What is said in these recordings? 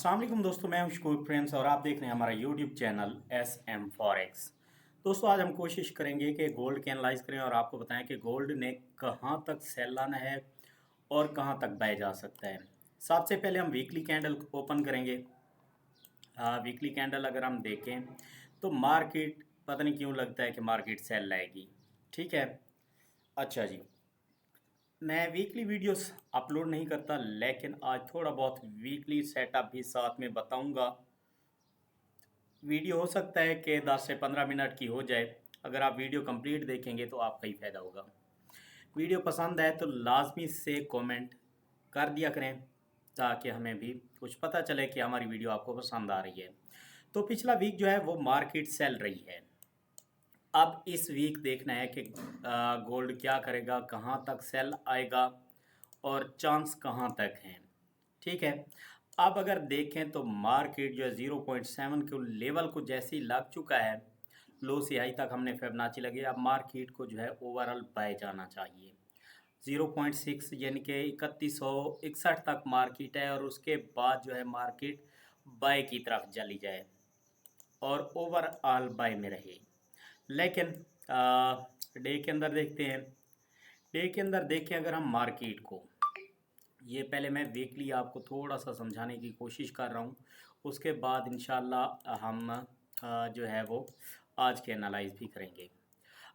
अस्सलाम वालेकुम दोस्तों, मैं हूं शकूर फ्रेंड्स और आप देख रहे हैं हमारा YouTube channel S M forex. दोस्तों, आज हम कोशिश करेंगे कि गोल्ड के एनालाइज करें और आपको बताएं कि गोल्ड ने कहां तक सेल आना है और कहां तक बाय जा सकता है। सबसे पहले हम वीकली कैंडल ओपन करेंगे। वीकली कैंडल अगर हम देखें तो मार्केट पता नहीं क्यों लगता है कि मार्केट सेल लाएगी। ठीक है। अच्छा जी, मैं वीकली वीडियोस अपलोड नहीं करता, लेकिन आज थोड़ा बहुत वीकली सेटअप भी साथ में बताऊंगा। वीडियो हो सकता है कि 10 से 15 मिनट की हो जाए। अगर आप वीडियो कंप्लीट देखेंगे तो आपका ही फ़ायदा होगा। वीडियो पसंद आए तो लाजमी से कमेंट कर दिया करें, ताकि हमें भी कुछ पता चले कि हमारी वीडियो आपको पसंद आ रही है। तो पिछला वीक जो है वो मार्केट सेल रही है। अब इस वीक देखना है कि गोल्ड क्या करेगा, कहाँ तक सेल आएगा और चांस कहाँ तक हैं। ठीक है। अब अगर देखें तो मार्केट जो है 0.7 के लेवल को जैसे ही लग चुका है, लो से हाई तक हमने फिबोनाची लगी। अब मार्केट को जो है ओवरऑल बाय जाना चाहिए। 0.6 यानी कि 3161 तक मार्केट है और उसके बाद जो है मार्केट बाय की तरफ चली जाए और ओवरऑल बाय में रहे। लेकिन डे के अंदर देखते हैं। डे के अंदर देखें अगर हम मार्केट को, ये पहले मैं वीकली आपको थोड़ा सा समझाने की कोशिश कर रहा हूँ, उसके बाद इंशाल्लाह हम जो है वो आज के एनालाइज भी करेंगे।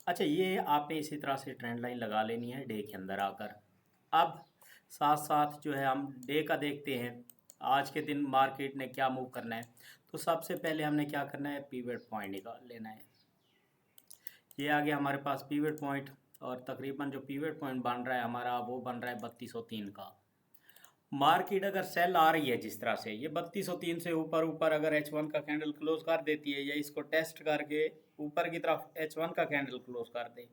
अच्छा, ये आपने इसी तरह से ट्रेंड लाइन लगा लेनी है डे के अंदर आकर। अब साथ साथ जो है हम डे का देखते हैं, आज के दिन मार्केट ने क्या मूव करना है। तो सबसे पहले हमने क्या करना है, पीवट पॉइंट निकाल लेना है। ये आ गया हमारे पास पीवट पॉइंट, और तकरीबन जो पीवट पॉइंट बन रहा है हमारा वो बन रहा है 3203 का। मार्केट अगर सेल आ रही है जिस तरह से, ये 3203 से ऊपर ऊपर अगर H1 का कैंडल क्लोज कर देती है या इसको टेस्ट करके ऊपर की तरफ H1 का कैंडल क्लोज कर दे,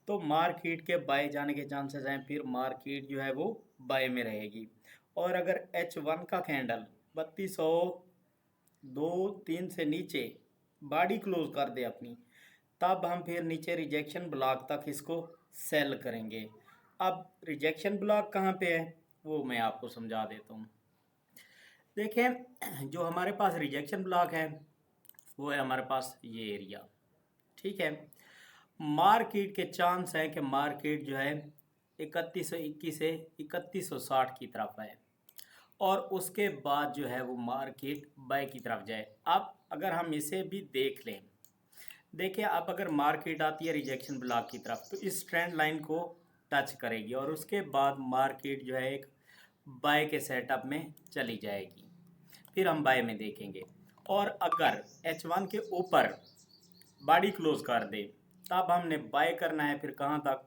तो मार्केट के बाय जाने के चांसेस हैं। फिर मार्केट जो है वो बाय में रहेगी। और अगर H1 का कैंडल 3202-3 से नीचे बॉडी क्लोज कर दे अपनी, तब हम फिर नीचे रिजेक्शन ब्लॉक तक इसको सेल करेंगे। अब रिजेक्शन ब्लॉक कहाँ पे है वो मैं आपको समझा देता हूँ। देखें, जो हमारे पास रिजेक्शन ब्लॉक है वो है हमारे पास ये एरिया। ठीक है। मार्केट के चांस है कि मार्केट जो है 3121 से 3160 की तरफ है और उसके बाद जो है वो मार्केट बाय की तरफ जाए। अब अगर हम इसे भी देख लें, देखिए अब अगर मार्केट आती है रिजेक्शन ब्लॉक की तरफ तो इस ट्रेंड लाइन को टच करेगी और उसके बाद मार्केट जो है एक बाय के सेटअप में चली जाएगी। फिर हम बाय में देखेंगे। और अगर H1 के ऊपर बॉडी क्लोज कर दे, तब हमने बाय करना है। फिर कहाँ तक,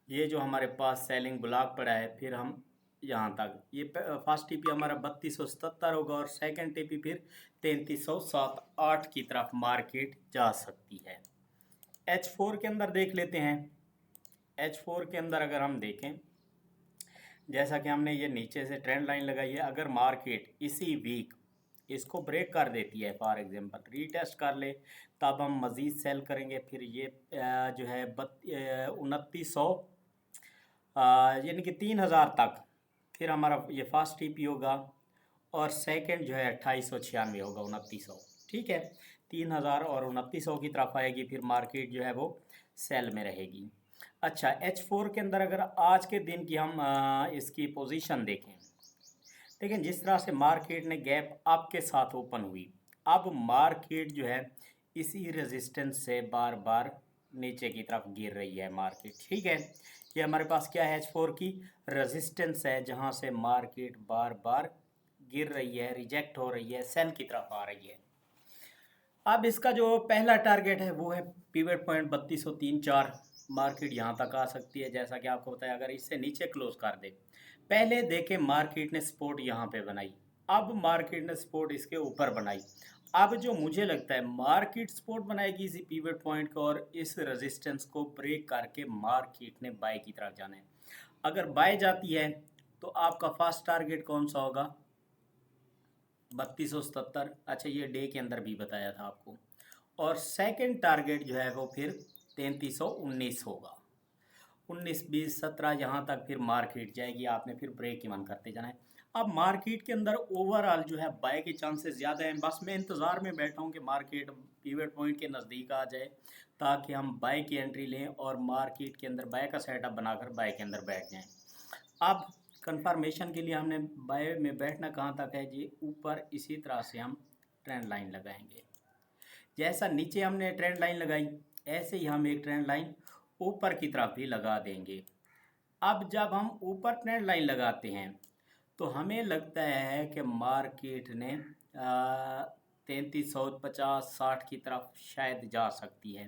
ये जो हमारे पास सेलिंग ब्लॉक पड़ा है, फिर हम यहाँ तक, ये फर्स्ट टीपी हमारा 3277 होगा और सेकंड टीपी फिर 3307-8 की तरफ मार्केट जा सकती है। H4 के अंदर देख लेते हैं। H4 के अंदर अगर हम देखें, जैसा कि हमने ये नीचे से ट्रेंड लाइन लगाई है, अगर मार्केट इसी वीक इसको ब्रेक कर देती है, फॉर एग्जांपल रीटेस्ट कर ले, तब हम मज़ीद सेल करेंगे। फिर ये जो है 2900 यानी कि 3000 तक फिर हमारा ये फर्स्ट टीपी होगा और सेकंड जो है 2896 होगा, 2900। ठीक है। 3000 और 2900 की तरफ आएगी, फिर मार्केट जो है वो सेल में रहेगी। अच्छा, H4 के अंदर अगर आज के दिन की हम इसकी पोजीशन देखें, लेकिन जिस तरह से मार्केट ने गैप अप के साथ ओपन हुई, अब मार्केट जो है इसी रेजिस्टेंस से बार बार नीचे की तरफ गिर रही है मार्केट। ठीक है। ये हमारे पास क्या है, H4 की रेजिस्टेंस है, जहां से मार्केट बार बार गिर रही है, रिजेक्ट हो रही है, सेल की तरफ आ रही है। अब इसका जो पहला टारगेट है वो है पिवट पॉइंट 3203-4। मार्केट यहाँ तक आ सकती है, जैसा कि आपको बताया। अगर इससे नीचे क्लोज कर दे, पहले देखें मार्केट ने सपोर्ट यहाँ पे बनाई, अब मार्केट ने सपोर्ट इसके ऊपर बनाई। अब जो मुझे लगता है मार्केट सपोर्ट बनाएगी इसी पिवट पॉइंट को और इस रेजिस्टेंस को ब्रेक करके मार्केट ने बाय की तरफ जाना है। अगर बाय जाती है तो आपका फर्स्ट टारगेट कौन सा होगा, 3277। अच्छा, ये डे के अंदर भी बताया था आपको। और सेकंड टारगेट जो है वो फिर 3319 होगा। 19 20 17 यहाँ तक फिर मार्केट जाएगी, आपने फिर ब्रेक इवन करते जाना है। अब मार्केट के अंदर ओवरऑल जो है बाय के चांसेस ज़्यादा हैं। बस मैं इंतज़ार में बैठा हूँ कि मार्केट पिवट पॉइंट के नज़दीक आ जाए ताकि हम बाय की एंट्री लें और मार्केट के अंदर बाय का सेटअप बनाकर बाय के अंदर बैठ जाएं। अब कंफर्मेशन के लिए हमने बाय में बैठना कहाँ तक है जी, ऊपर इसी तरह से हम ट्रेंड लाइन लगाएंगे। जैसा नीचे हमने ट्रेंड लाइन लगाई ऐसे ही हम एक ट्रेंड लाइन ऊपर की तरफ भी लगा देंगे। अब जब हम ऊपर ट्रेंड लाइन लगाते हैं तो हमें लगता है कि मार्केट ने 3350-60 की तरफ शायद जा सकती है।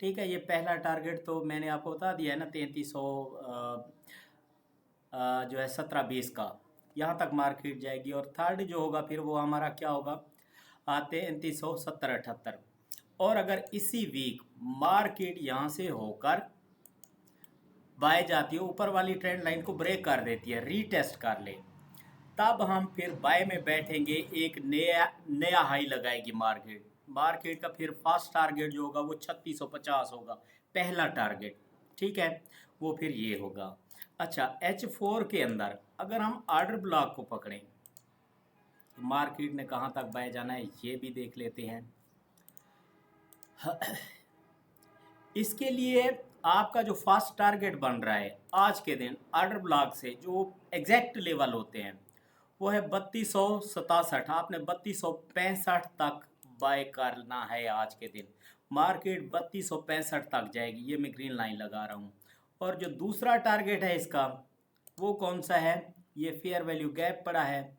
ठीक है, ये पहला टारगेट तो मैंने आपको बता दिया है ना, 3300 जो है 17-20 का, यहाँ तक मार्केट जाएगी। और थर्ड जो होगा फिर वो हमारा क्या होगा, 3370-78। और अगर इसी वीक मार्केट यहाँ से होकर बाय जाती है, ऊपर वाली ट्रेंड लाइन को ब्रेक कर देती है, रीटेस्ट कर ले, तब हम फिर बाय में बैठेंगे। एक नया हाई लगाएगी मार्केट। मार्केट का फिर फर्स्ट टारगेट जो होगा वो 3650 होगा, पहला टारगेट। ठीक है, वो फिर ये होगा। अच्छा, H4 के अंदर अगर हम ऑर्डर ब्लॉक को पकड़ें तो मार्केट ने कहाँ तक बाय जाना है ये भी देख लेते हैं। इसके लिए आपका जो फर्स्ट टारगेट बन रहा है आज के दिन ऑर्डर ब्लॉक से, जो एग्जैक्ट लेवल होते हैं वो है 3267। आपने 3265 तक बाय करना है आज के दिन। मार्केट 3265 तक जाएगी, ये मैं ग्रीन लाइन लगा रहा हूँ। और जो दूसरा टारगेट है इसका वो कौन सा है, ये फेयर वैल्यू गैप पड़ा है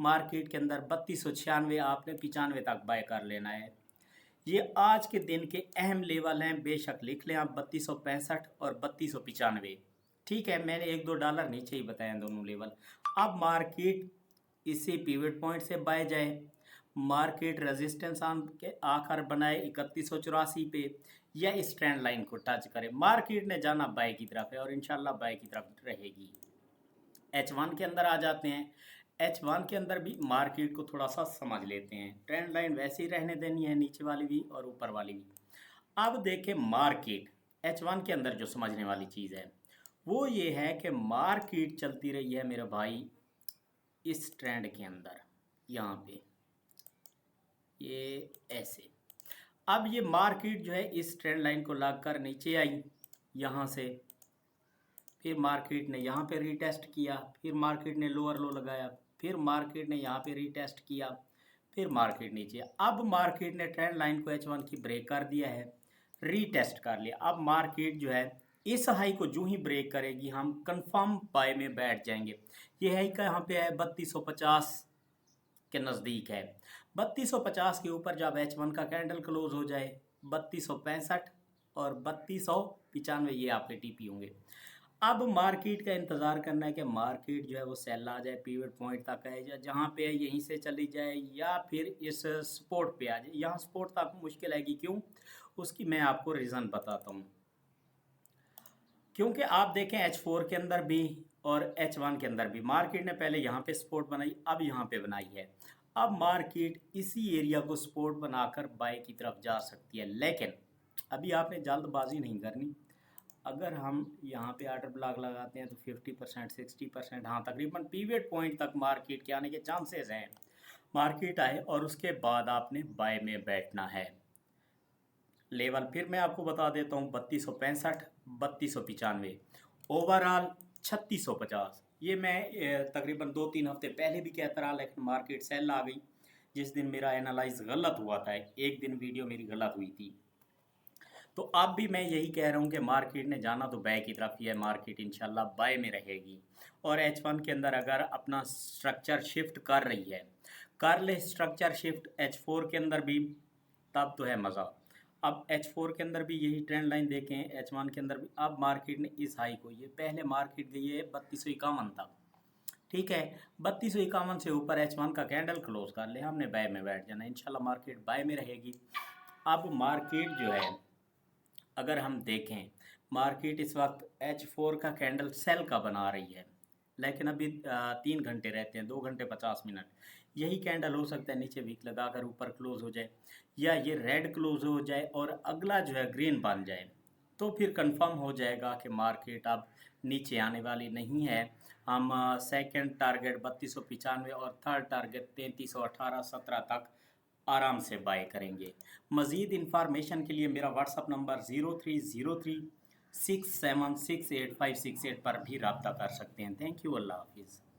मार्केट के अंदर 3296, आपने 95 तक बाय कर लेना है। ये आज के दिन के अहम लेवल हैं, बेशक लिख लें आप 3265 और 3295। ठीक है, मैंने $1-2 नीचे ही बताए दोनों लेवल। अब मार्केट इसी पिवट पॉइंट से बाय जाए, मार्केट रेजिस्टेंस के आकर बनाए 3184 पे, या इस ट्रेंड लाइन को टच करे, मार्केट ने जाना बाय की तरफ है और इंशाल्लाह बाय की तरफ रहेगी। H1 के अंदर आ जाते हैं। H1 के अंदर भी मार्केट को थोड़ा सा समझ लेते हैं। ट्रेंड लाइन वैसे ही रहने देनी है, नीचे वाली भी और ऊपर वाली भी। अब देखें मार्केट H1 के अंदर जो समझने वाली चीज़ है वो ये है कि मार्केट चलती रही है मेरे भाई इस ट्रेंड के अंदर, यहाँ पे ये ऐसे। अब ये मार्केट जो है इस ट्रेंड लाइन को लग कर नीचे आई यहाँ से, फिर मार्केट ने यहाँ पे रीटेस्ट किया, फिर मार्केट ने लोअर लो लगाया, फिर मार्केट ने यहाँ पे रीटेस्ट किया, फिर मार्केट नीचे। अब मार्केट ने ट्रेंड लाइन को H1 की ब्रेक कर दिया है, रीटेस्ट कर लिया। अब मार्केट जो है इस हाई को जो ही ब्रेक करेगी हम कंफर्म बाय में बैठ जाएंगे। ये हाई का यहाँ पे है 3250 के नज़दीक है। 3250 के ऊपर जब H1 का कैंडल क्लोज हो जाए 3265 और 3295 ये आपके टीपी होंगे। अब मार्केट का इंतज़ार करना है कि मार्केट जो है वो सेल आ जाए, पिवट पॉइंट तक आए, या जहाँ पे है यहीं से चली जाए या फिर इस सपोर्ट पे आ जाए। यहाँ सपोर्ट तक मुश्किल आएगी, क्यों, उसकी मैं आपको रीज़न बताता हूँ। क्योंकि आप देखें H4 के अंदर भी और H1 के अंदर भी मार्केट ने पहले यहाँ पे सपोर्ट बनाई, अब यहाँ पे बनाई है। अब मार्केट इसी एरिया को सपोर्ट बनाकर बाय की तरफ जा सकती है, लेकिन अभी आपने जल्दबाजी नहीं करनी। अगर हम यहाँ पे ऑर्डर ब्लॉक लगाते हैं तो 50% 60%, हाँ तकरीबन पिवट पॉइंट तक मार्केट के आने के चांसेस हैं। मार्केट आए और उसके बाद आपने बाय में बैठना है। लेवल फिर मैं आपको बता देता हूँ, 3265, 3295, ओवरऑल 3650। ये मैं तकरीबन 2-3 हफ्ते पहले भी कहता रहा, लेकिन मार्केट सेल आ गई। जिस दिन मेरा एनालाइज गलत हुआ था, एक दिन वीडियो मेरी गलत हुई थी, तो अब भी मैं यही कह रहा हूँ कि मार्केट ने जाना तो बाय की तरफ ही है। मार्केट इंशाल्लाह बाय में रहेगी। और H1 के अंदर अगर अपना स्ट्रक्चर शिफ्ट कर रही है, कर ले स्ट्रक्चर शिफ्ट H4 के अंदर भी, तब तो है मज़ा। अब H4 के अंदर भी यही ट्रेंड लाइन देखें, H1 के अंदर भी अब मार्केट ने इस हाई को, ये पहले मार्केट गई है 3251 तक, ठीक है, 3251 से ऊपर H1 का कैंडल क्लोज कर ले, हमने बाय में बैठ जाना, इंशाल्लाह मार्केट बाय में रहेगी। अब मार्केट जो है अगर हम देखें, मार्केट इस वक्त H4 का कैंडल सेल का बना रही है, लेकिन अभी 3 घंटे रहते हैं, 2 घंटे 50 मिनट। यही कैंडल हो सकता है नीचे वीक लगाकर ऊपर क्लोज हो जाए, या ये रेड क्लोज हो जाए और अगला जो है ग्रीन बन जाए, तो फिर कंफर्म हो जाएगा कि मार्केट अब नीचे आने वाली नहीं है। हम सेकंड टारगेट 3295 और थर्ड टारगेट 3318 17 तक आराम से बाय करेंगे। मज़ीद इंफॉर्मेशन के लिए मेरा व्हाट्सअप नंबर 03036768 568 पर भी रब्ता कर सकते हैं। थैंक यू, अल्लाह हाफिज़।